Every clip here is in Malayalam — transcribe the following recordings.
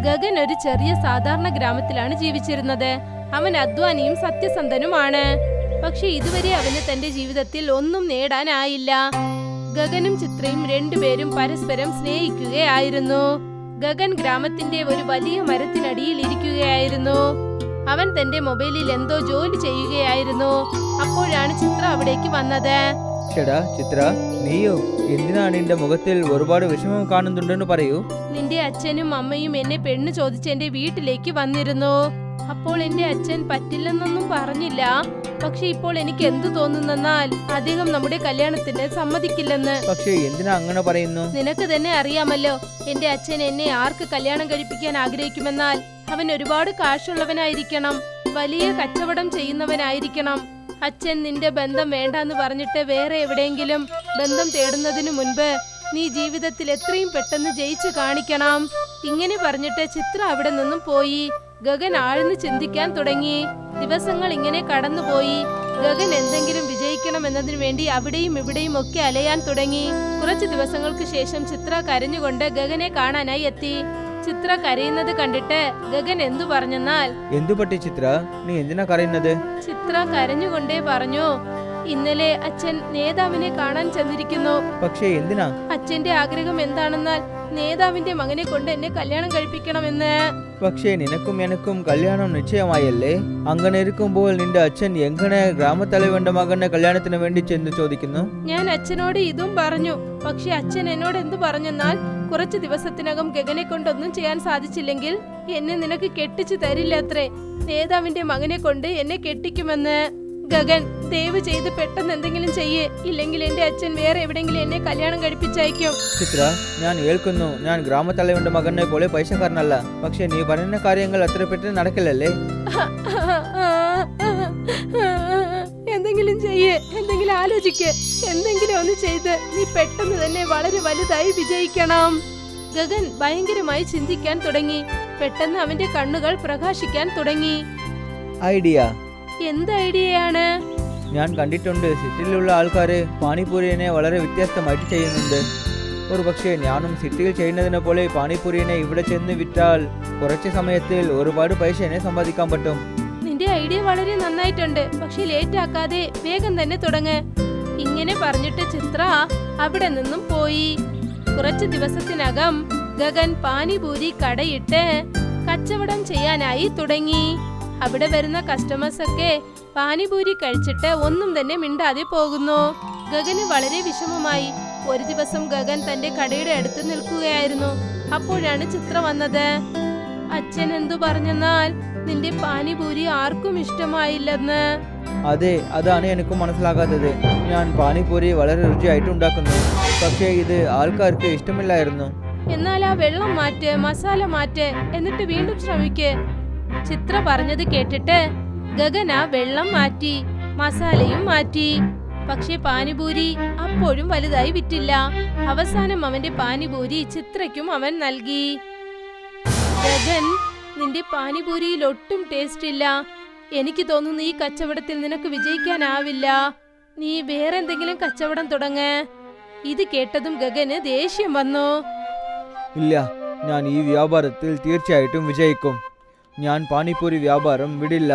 ഗഗൻ ഒരു ചെറിയ സാധാരണ ഗ്രാമത്തിലാണ് ജീവിച്ചിരുന്നത്. അവൻ അധ്വാനിയും സത്യസന്ധനുമാണ്. പക്ഷെ ഇതുവരെ അവന് തന്റെ ജീവിതത്തിൽ ഒന്നും നേടാനായില്ല. ഗഗനും ചിത്രയും രണ്ടുപേരും പരസ്പരം സ്നേഹിക്കുകയായിരുന്നു. ഗഗൻ ഗ്രാമത്തിന്റെ ഒരു വലിയ മരത്തിനടിയിൽ ഇരിക്കുകയായിരുന്നു. അവൻ തന്റെ മൊബൈലിൽ എന്തോ ജോലി ചെയ്യുകയായിരുന്നു. അപ്പോഴാണ് ചിത്ര അവിടേക്ക് വന്നത്. ചിത്ര, നീയോ? എന്തിനാണ് നിന്റെ മുഖത്തിൽ ഒരുപാട് വിഷമം കാണുന്നുണ്ടെന്ന് പറയൂ. നിന്റെ അച്ഛനും അമ്മയും എന്നെ പെണ്ണ് ചോദിച്ച് എന്റെ വീട്ടിലേക്ക് വന്നിരുന്നു. അപ്പോൾ എന്റെ അച്ഛൻ പറ്റില്ലെന്നൊന്നും പറഞ്ഞില്ല. പക്ഷെ ഇപ്പോൾ എനിക്ക് എന്തു തോന്നുന്നെന്നാൽ അദ്ദേഹം നമ്മുടെ കല്യാണത്തിന് സമ്മതിക്കില്ലെന്ന്. പക്ഷേ എന്തിനാ അങ്ങനെ പറയുന്നു? നിനക്ക് തന്നെ അറിയാമല്ലോ, എന്റെ അച്ഛൻ എന്നെ ആർക്ക് കല്യാണം കഴിപ്പിക്കാൻ ആഗ്രഹിക്കുമെന്നാൽ അവൻ ഒരുപാട് കാശുള്ളവനായിരിക്കണം, വലിയ കച്ചവടം ചെയ്യുന്നവനായിരിക്കണം. അച്ഛൻ നിന്റെ ബന്ധം വേണ്ടാന്ന് പറഞ്ഞിട്ട് വേറെ എവിടെയെങ്കിലും ബന്ധം തേടുന്നതിനു മുൻപ് നീ ജീവിതത്തിൽ എത്രയും പെട്ടെന്ന് ജയിച്ചു കാണിക്കണം. ഇങ്ങനെ പറഞ്ഞിട്ട് ചിത്ര അവിടെ നിന്നും പോയി. ഗഗൻ ആഴ്ന്ന് ചിന്തിക്കാൻ തുടങ്ങി. ദിവസങ്ങൾ ഇങ്ങനെ കടന്നുപോയി. ഗഗൻ എന്തെങ്കിലും വിജയിക്കണം എന്നതിനു വേണ്ടി അവിടെയും ഇവിടെയും ഒക്കെ അലയാൻ തുടങ്ങി. കുറച്ചു ദിവസങ്ങൾക്ക് ശേഷം ചിത്ര കരഞ്ഞുകൊണ്ട് ഗഗനെ കാണാനായി എത്തി. ചിത്ര കരയുന്നത് കണ്ടിട്ട് ഗഗൻ എന്തു പറഞ്ഞെന്നാൽ, എന്തു പറ്റി ചിത്ര? നീ എന്തിനാ കരയുന്നത്? ചിത്ര കരഞ്ഞുകൊണ്ടേ പറഞ്ഞു, ഇന്നലെ അച്ഛൻ നേതാവിനെ കാണാൻ ചെന്നിരിക്കുന്നു. പക്ഷേ എന്തിനാ? അച്ഛന്റെ ആഗ്രഹം എന്താണെന്നാൽ നേതാവിന്റെ മകനെ കൊണ്ട് എന്നെ കല്യാണം കഴിപ്പിക്കണമെന്ന്. പക്ഷേ നിനക്കും എനക്കും കല്യാണം നിശ്ചയമായല്ലേ? അങ്ങനെ ഇരിക്കുമ്പോൾ നിന്റെ അച്ഛൻ എങ്ങനെ ഗ്രാമത്തലവന്റെ മകന്റെ കല്യാണത്തിന് വേണ്ടി ചെന്ന് ചോദിക്കുന്നു? ഞാൻ അച്ഛനോട് ഇതും പറഞ്ഞു. പക്ഷെ അച്ഛൻ എന്നോട് എന്തു പറഞ്ഞെന്നാൽ, കുറച്ചു ദിവസത്തിനകം ഗഗനെ കൊണ്ടൊന്നും ചെയ്യാൻ സാധിച്ചില്ലെങ്കിൽ എന്നെ നിനക്ക് കെട്ടിച്ചു തരില്ലത്രേ. നേതാവിന്റെ മകനെ കൊണ്ട് എന്നെ കെട്ടിക്കുമെന്ന്. ഗഗൻ, ദയവ് ചെയ്ത് പെട്ടെന്ന് എന്തെങ്കിലും ചെയ്യേ, ഇല്ലെങ്കിൽ എന്റെ അച്ഛൻ വേറെ എവിടെയെങ്കിലും എന്നെ കല്യാണം കഴിപ്പിച്ചയക്കും. ചിത്ര, ഞാൻ ഏൽക്കുന്നു. ഞാൻ ഗ്രാമത്തലവന്റെ മകനെ പോലെ പൈസക്കാരനല്ല. പക്ഷെ നീ പറയുന്ന കാര്യങ്ങൾ അത്ര പെട്ടെന്ന് നടക്കില്ലല്ലേ? എന്തെങ്കിലും ചെയ്യേ, എന്തെങ്കിലും ആലോചിക്ക്. എന്തെങ്കിലും ഒന്ന് ചെയ്ത് നീ പെട്ടെന്ന് തന്നെ വളരെ വലുതായി വിജയിക്കണം. ഗഗൻ ഭയങ്കരമായി ചിന്തിക്കാൻ തുടങ്ങി. പെട്ടെന്ന് അവന്റെ കണ്ണുകൾ പ്രകാശിക്കാൻ തുടങ്ങി. ഐഡിയ. എന്ത് ഐഡിയയാണ്? ഞാൻ കണ്ടിട്ടുണ്ട്, സിറ്റിയിലുള്ള ആൾക്കാര് പാനിപൂരിനെ വളരെ വ്യത്യസ്തമായിട്ട് ചെയ്യുന്നുണ്ട്. ഒരു പക്ഷേ ഞാനും സിറ്റിയിൽ ചെയ്യുന്നതിനെ പോലെ പാനിപൂരിനെ ഇവിടെ ചെന്ന് വിറ്റാൽ കുറച്ച് സമയത്തിൽ ഒരുപാട് പൈസ എന്നെ സമ്പാദിക്കാൻ പറ്റും. നിന്റെ ഐഡിയ വളരെ നന്നായിട്ടുണ്ട്. പക്ഷെ ലേറ്റ് ആക്കാതെ വേഗം തന്നെ തുടങ്ങ്. ഇങ്ങനെ പറഞ്ഞിട്ട് ചിത്ര അവിടെ നിന്നും പോയി. കുറച്ചു ദിവസത്തിനകം ഗഗൻ പാനിപൂരി കടയിട്ട് കച്ചവടം ചെയ്യാനായി തുടങ്ങി. അവിടെ വരുന്ന കസ്റ്റമേഴ്സ് ഒക്കെ പാനിപൂരി കഴിച്ചിട്ട് ഒന്നും തന്നെ മിണ്ടാതെ പോകുന്നു. ഗഗന് വളരെ വിഷമമായി. ഒരു ദിവസം ഗഗൻ തന്റെ കടയുടെ അടുത്ത് നിൽക്കുകയായിരുന്നു. അപ്പോഴാണ് ചിത്ര വന്നത്. അച്ഛൻ എന്തു പറഞ്ഞെന്നാൽ നിന്റെ പാനിപൂരി ആർക്കും ഇഷ്ടമായില്ലെന്ന്. അതെ, അതാണ് എനിക്കും മനസ്സിലാകാത്തത്. ഞാൻ പാനിപൂരി വളരെ രുചിയായിട്ട് ഉണ്ടാക്കുന്നു, പക്ഷേ ഇത് ആൾക്കാർക്ക് ഇഷ്ടമില്ലായിരുന്നു. എന്നാൽ ആ വെള്ളം മാറ്റ്, മസാല മാറ്റ്, എന്നിട്ട് വീണ്ടും ശ്രമിക്ക്. ചിത്ര പറഞ്ഞത് കേട്ടിട്ട് ഗഗന വെള്ളം മാറ്റി, മസാലയും മാറ്റി. പക്ഷെ പാനിപൂരി അപ്പോഴും വലുതായി വിറ്റില്ല. അവസാനം അവന്റെ പാനിപൂരി ചിത്രയ്ക്കും അവൻ നൽകി. ഗഗൻ, നിന്റെ പാനിപൂരിയിൽ ഒട്ടും ടേസ്റ്റ് ഇല്ല. എനിക്ക് തോന്നുന്നു ഈ കച്ചവടത്തിൽ നിനക്ക് വിജയിക്കാനാവില്ല. നീ വേറെ എന്തെങ്കിലും കച്ചവടം തുടങ്ങ്. ഇത് കേട്ടതും ഗഗന് ദേഷ്യം വന്നു. ഇല്ല, ഞാൻ ഈ വ്യാപാരത്തിൽ തീർച്ചയായിട്ടും വിജയിക്കും. ഞാൻ പാനിപൂരി വ്യാപാരം വിടില്ല.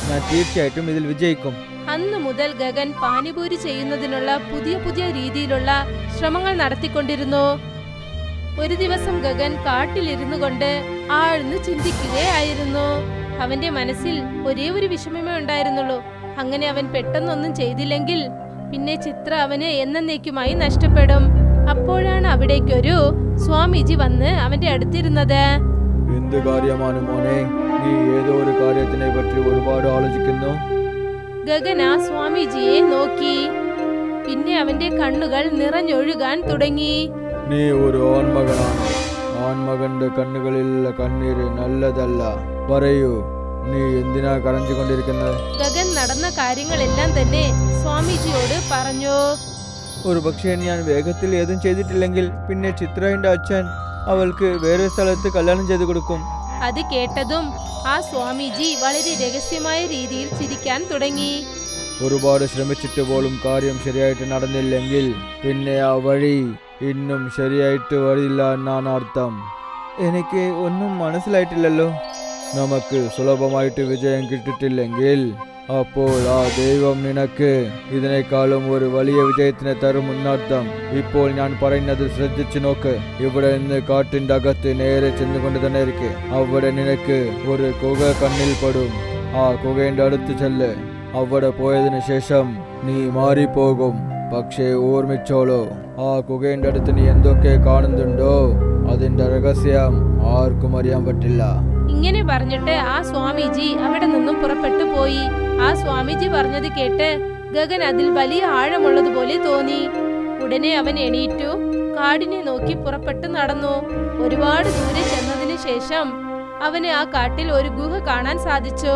ഞാൻ തീർച്ചയായിട്ടും ഇതിൽ വിജയിക്കും. അന്ന് മുതൽ ഗഗൻ പാനിപൂരി ചെയ്യുന്നതിനുള്ള പുതിയ പുതിയ രീതിയിലുള്ള ശ്രമങ്ങൾ നടത്തിക്കൊണ്ടിരുന്നു. ഒരു ദിവസം ഗഗൻ കാട്ടിലിരുന്നു കൊണ്ട് ആഴ്ന്ന് ചിന്തിക്കുകയായിരുന്നു. അവന്റെ മനസ്സിൽ ഒരേ ഒരു വിഷമമേ ഉണ്ടായിരുന്നുള്ളൂ. അങ്ങനെ അവൻ പെട്ടെന്നൊന്നും ചെയ്തില്ലെങ്കിൽ പിന്നെ ചിത്ര അവന് എന്നേക്കുമായി നഷ്ടപ്പെടും. അപ്പോഴാണ് അവിടേക്കൊരു സ്വാമിജി വന്ന് അവന്റെ അടുത്തിരുന്നത്. എന്ത് കാര്യമാണ് മോനെ? നീ ഏതോ ഒരു കാര്യത്തിനെ പറ്റി ഒരുപാട് ആലോചിക്കുന്നു. ഗഗൻ ആ സ്വാമിജിയെ നോക്കി. പിന്നെ അവന്റെ കണ്ണുകൾ നിറഞ്ഞൊഴുകാൻ തുടങ്ങി. നീ ഒരു ആൺമകനാണ്. ആൺമകന്റെ കണ്ണുകളിലുള്ള കണ്ണീര് നല്ലതല്ല. പറയൂ, നീ എന്തിനാ കരഞ്ഞുകൊണ്ടിരിക്കുന്നത്? ഗഗൻ നടന്ന കാര്യങ്ങളെല്ലാം തന്നെ സ്വാമിജിയോട് പറഞ്ഞു. ഒരു പക്ഷേ ഞാൻ വേഗത്തിൽ ഏതും ചെയ്തിട്ടില്ലെങ്കിൽ പിന്നെ ചിത്രയുടെ അച്ഛൻ അവൾക്ക് വേറെ സ്ഥലത്ത് കല്യാണം ചെയ്തു കൊടുക്കും. അത് കേട്ടതും ആ സ്വാമിജി വളരെ രഹസ്യമായ രീതിയിൽ ചിരിക്കാൻ തുടങ്ങി. ഒരുപാട് ശ്രമിച്ചിട്ട് പോലും കാര്യം ശരിയായിട്ട് നടന്നില്ലെങ്കിൽ പിന്നെ ആ വഴി ഇന്നും ശരിയായിട്ട് വരില്ല എന്നാണ് അർത്ഥം. എനിക്ക് ഒന്നും മനസ്സിലായിട്ടില്ലല്ലോ. നമുക്ക് സുലഭമായിട്ട് വിജയം കിട്ടിയിട്ടില്ലെങ്കിൽ അപ്പോൾ ആ ദൈവം നിനക്ക് ഇതിനേക്കാളും ഒരു വലിയ വിജയത്തിനെ തരുമെന്നർത്ഥം. ഇപ്പോൾ ഞാൻ പറയുന്നത് ശ്രദ്ധിച്ചു നോക്ക്. ഇവിടെ നിന്ന് കാട്ടിന്റെ അകത്ത് നേരെ ചെന്നുകൊണ്ട് തന്നെ ഇരിക്കെ അവിടെ നിനക്ക് ഒരു കുക കണ്ണിൽ പെടും. ആ കുകയുടെ അടുത്ത് ചെല്ല്. അവിടെ പോയതിനു ശേഷം നീ മാറിപ്പോകും. പക്ഷേ ഓർമ്മിച്ചോളൂ, ആ കുകയുടെ അടുത്ത് നീ എന്തൊക്കെ കാണുന്നുണ്ടോ അതിന്റെ രഹസ്യം ആർക്കും അറിയാൻ പറ്റില്ല. ഇങ്ങനെ പറഞ്ഞിട്ട് ആ സ്വാമിജി അവിടെ നിന്നും പുറപ്പെട്ടു പോയി. ആ സ്വാമിജി പറഞ്ഞത് കേട്ട് ഗഗൻ അതിൽ വലിയ ആഴമുള്ളതുപോലെ തോന്നി. ഉടനെ അവൻ എണീറ്റു കാടിനെ നോക്കി പുറപ്പെട്ടു നടന്നു. ഒരുപാട് ദൂരെ ചെന്നതിന് ശേഷം അവന് ആ കാട്ടിൽ ഒരു ഗുഹ കാണാൻ സാധിച്ചു.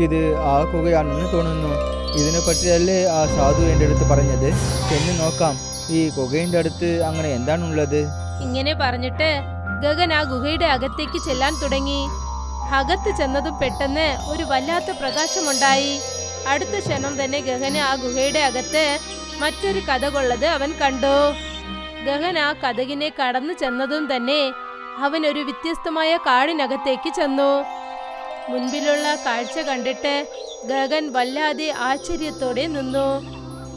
ഇത് ആ കുകയാണെന്ന് തോന്നുന്നു. ഇതിനെ പറ്റിയല്ലേ ആ സാധു എൻ്റെ അടുത്ത് പറഞ്ഞത്. ചെന്ന് നോക്കാം, ഈ കുകയുടെ അടുത്ത് അങ്ങനെ എന്താണുള്ളത്. ഇങ്ങനെ പറഞ്ഞിട്ട് ഗഗൻ ആ ഗുഹയുടെ അകത്തേക്ക് ചെല്ലാൻ തുടങ്ങി. അകത്ത് ചെന്നതും പെട്ടെന്ന് ഒരു വല്ലാത്ത പ്രകാശമുണ്ടായി. അടുത്ത ക്ഷണം തന്നെ ഗഗന് ആ ഗുഹയുടെ അകത്ത് മറ്റൊരു കതകുള്ളത് അവൻ കണ്ടു. ഗഗൻ ആ കതകിനെ കടന്നു ചെന്നതും തന്നെ അവൻ ഒരു വ്യത്യസ്തമായ കാടിനകത്തേക്ക് ചെന്നു. മുൻപിലുള്ള കാഴ്ച കണ്ടിട്ട് ഗഗൻ വല്ലാതെ ആശ്ചര്യത്തോടെ നിന്നു.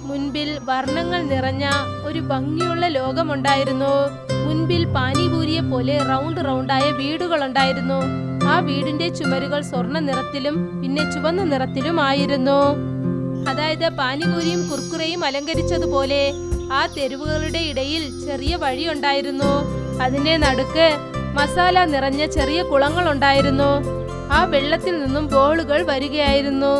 മുൻപിൽ വർണ്ണങ്ങൾ നിറഞ്ഞ ഒരു ഭംഗിയുള്ള ലോകമുണ്ടായിരുന്നു. മുൻപിൽ പാനിപൂരിയെ പോലെ റൗണ്ട് റൗണ്ടായ വീടുകളുണ്ടായിരുന്നു. ആ വീടിന്റെ ചുമരുകൾ സ്വർണ്ണ നിറത്തിലും പിന്നെ ചുവന്ന നിറത്തിലുമായിരുന്നു. അതായത് പാനിപൂരിയും കുർക്കുറയും അലങ്കരിച്ചതുപോലെ ആ തെരുവുകളുടെ ഇടയിൽ ചെറിയ വഴിയുണ്ടായിരുന്നു. അതിന്റെ നടുക്ക് മസാല നിറഞ്ഞ ചെറിയ കുളങ്ങളുണ്ടായിരുന്നു. ആ വെള്ളത്തിൽ നിന്നും ബോളുകൾ വരികയായിരുന്നു.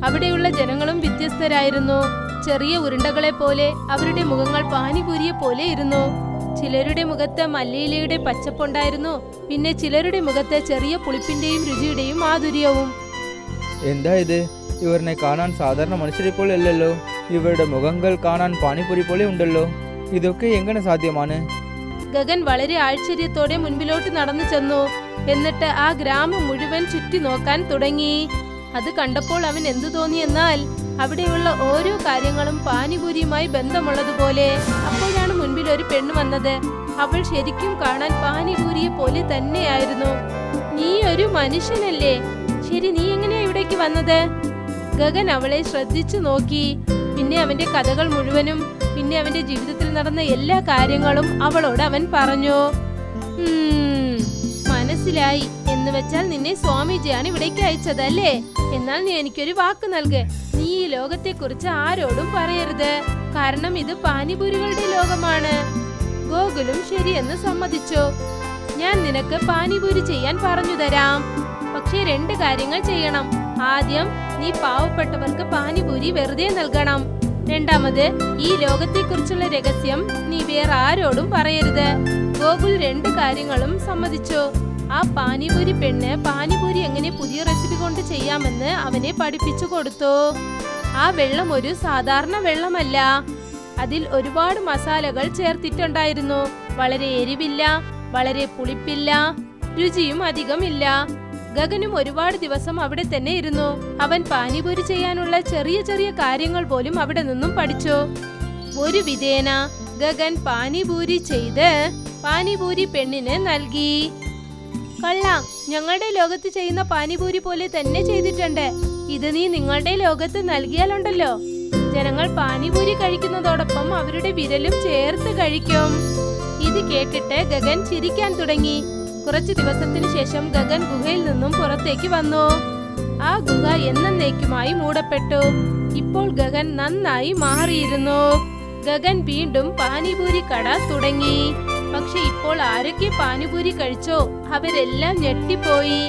അവിടെയുള്ള ജനങ്ങളും വ്യത്യസ്തരായിരുന്നു. ചെറിയ ഉരുണ്ടകളെ പോലെ അവരുടെ മുഖങ്ങൾ പാനിപൂരിയെ പോലെ ഇരുന്നു. ചിലരുടെ മുഖത്ത് മല്ലിയിലയുടെ പച്ചപ്പുണ്ടായിരുന്നു. പിന്നെ ചിലരുടെ മുഖത്ത് ചെറിയ പുളിപ്പിന്റെയും രുചിയുടെയും മാധുര്യവും. എന്താ ഇത്? ഇവരിനെ കാണാൻ സാധാരണ മനുഷ്യരെ പോലെ അല്ലല്ലോ. ഇവരുടെ മുഖങ്ങൾ കാണാൻ പാനിപൂരി പോലെ ഉണ്ടല്ലോ. ഇതൊക്കെ എങ്ങനെ സാധ്യമാണ്? ഗഗൻ വളരെ ആശ്ചര്യത്തോടെ മുൻപിലോട്ട് നടന്നു ചെന്നു. എന്നിട്ട് ആ ഗ്രാമം മുഴുവൻ ചുറ്റി നോക്കാൻ തുടങ്ങി. അത് കണ്ടപ്പോൾ അവൻ എന്തു തോന്നിയെന്നാൽ അവിടെയുള്ള ഓരോ കാര്യങ്ങളും പാനിപൂരിയുമായി ബന്ധമുള്ളതുപോലെ. അപ്പോഴാണ് മുൻപിൽ ഒരു പെണ്ണ് വന്നത്. അവൾ ശരിക്കും കാണാൻ പാനിപൂരിയെ പോലെ തന്നെയായിരുന്നു. നീ ഒരു മനുഷ്യനല്ലേ? ശരി, നീ എങ്ങനെയാ ഇവിടേക്ക് വന്നത്? ഗഗൻ അവളെ ശ്രദ്ധിച്ചു നോക്കി. പിന്നെ അവന്റെ കഥകൾ മുഴുവനും പിന്നെ അവന്റെ ജീവിതത്തിൽ നടന്ന എല്ലാ കാര്യങ്ങളും അവളോട് അവൻ പറഞ്ഞു. മനസ്സിലായി. എന്ന് വെച്ചാൽ നിന്നെ സ്വാമിജിയാണ് ഇവിടേക്ക് അയച്ചതല്ലേ? എന്നാൽ നീ എനിക്കൊരു വാക്ക് നൽക്. നീ ഈ ലോകത്തെ കുറിച്ച് ആരോടും പറയരുത്. കാരണം ഇത് പാനിപൂരികളുടെ ലോകമാണ്. ഗോകുലും ശരിയെന്ന് സമ്മതിച്ചു. ഞാൻ നിനക്ക് പാനിപൂരി ചെയ്യാൻ പറഞ്ഞു തരാം. പക്ഷേ 2 കാര്യങ്ങൾ ചെയ്യണം. ആദ്യം നീ പാവപ്പെട്ടവർക്ക് പാനിപൂരി വെറുതെ നൽകണം. രണ്ടാമത് ഈ ലോകത്തെ കുറിച്ചുള്ള രഹസ്യം നീ വേറെ ആരോടും പറയരുത്. ഗോകുൽ 2 കാര്യങ്ങളും സമ്മതിച്ചു. ആ പാനിപൂരി പെണ്ണ് പാനിപൂരി എങ്ങനെ പുതിയ റെസിപ്പി കൊണ്ട് ചെയ്യാമെന്ന് അവനെ പഠിപ്പിച്ചു കൊടുത്തു. ആ വെള്ളം ഒരു സാധാരണ വെള്ളമല്ല. അതിൽ ഒരുപാട് മസാലകൾ ചേർത്തിട്ടുണ്ടായിരുന്നു. വളരെ എരിവില്ല, വളരെ പുളിപ്പില്ല, രുചിയും അധികമില്ല. ഗഗനും ഒരുപാട് ദിവസം അവിടെ തന്നെ ഇരുന്നു. അവൻ പാനിപൂരി ചെയ്യാനുള്ള ചെറിയ ചെറിയ കാര്യങ്ങൾ പോലും അവിടെ നിന്നും പഠിച്ചു. ഒരു വിധേന ഗഗൻ പാനിപൂരി ചെയ്ത് പാനിപൂരി പെണ്ണിന് നൽകി. കൊള്ളാം, ഞങ്ങളുടെ ലോകത്ത് ചെയ്യുന്ന പാനിപൂരി പോലെ തന്നെ ചെയ്തിട്ടുണ്ട്. ഇത് നീ നിങ്ങളുടെ ലോകത്ത് നൽകിയാലുണ്ടല്ലോ, ജനങ്ങൾ പാനിപൂരി കഴിക്കുന്നതോടൊപ്പം അവരുടെ വിരലും ചേർത്ത് കഴിക്കും. ഇത് കേട്ടിട്ട് ഗഗൻ ചിരിക്കാൻ തുടങ്ങി. കുറച്ചു ദിവസത്തിന് ശേഷം ഗഗൻ ഗുഹയിൽ നിന്നും പുറത്തേക്ക് വന്നു. ആ ഗുഹ എന്നേക്കുമായി മൂടപ്പെട്ടു. ഇപ്പോൾ ഗഗൻ നന്നായി മാറിയിരുന്നു. ഗഗൻ വീണ്ടും പാനിപൂരി കട തുടങ്ങി. പക്ഷെ ഇപ്പോൾ ആരൊക്കെ പാനിപൂരി കഴിച്ചോ അവരെല്ലാം ഞെട്ടിപ്പോയി.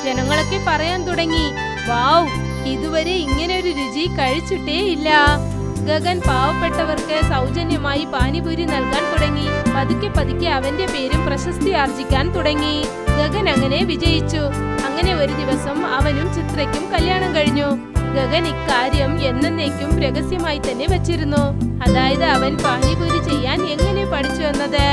ജനങ്ങളൊക്കെ പറയാൻ തുടങ്ങി, വാവ്, ഇതുവരെ ഇങ്ങനെ ഒരു രുചി കഴിച്ചിട്ടേ ഇല്ല. ഗഗൻ പാവപ്പെട്ടവർക്ക് സൗജന്യമായി പാനിപൂരി നൽകാൻ തുടങ്ങി. പതുക്കെ പതുക്കെ അവന്റെ പേരും പ്രശസ്തി ആർജിക്കാൻ തുടങ്ങി. ഗഗൻ അങ്ങനെ വിജയിച്ചു. അങ്ങനെ ഒരു ദിവസം അവനും ചിത്രയ്ക്കും കല്യാണം കഴിഞ്ഞു. ഗഗൻ ഇക്കാര്യം എന്നേക്കും രഹസ്യമായി തന്നെ വെച്ചിരുന്നു. അതായത് അവൻ പാനിപൂരി ചെയ്യാൻ എങ്ങനെ പഠിച്ചു എന്നത്.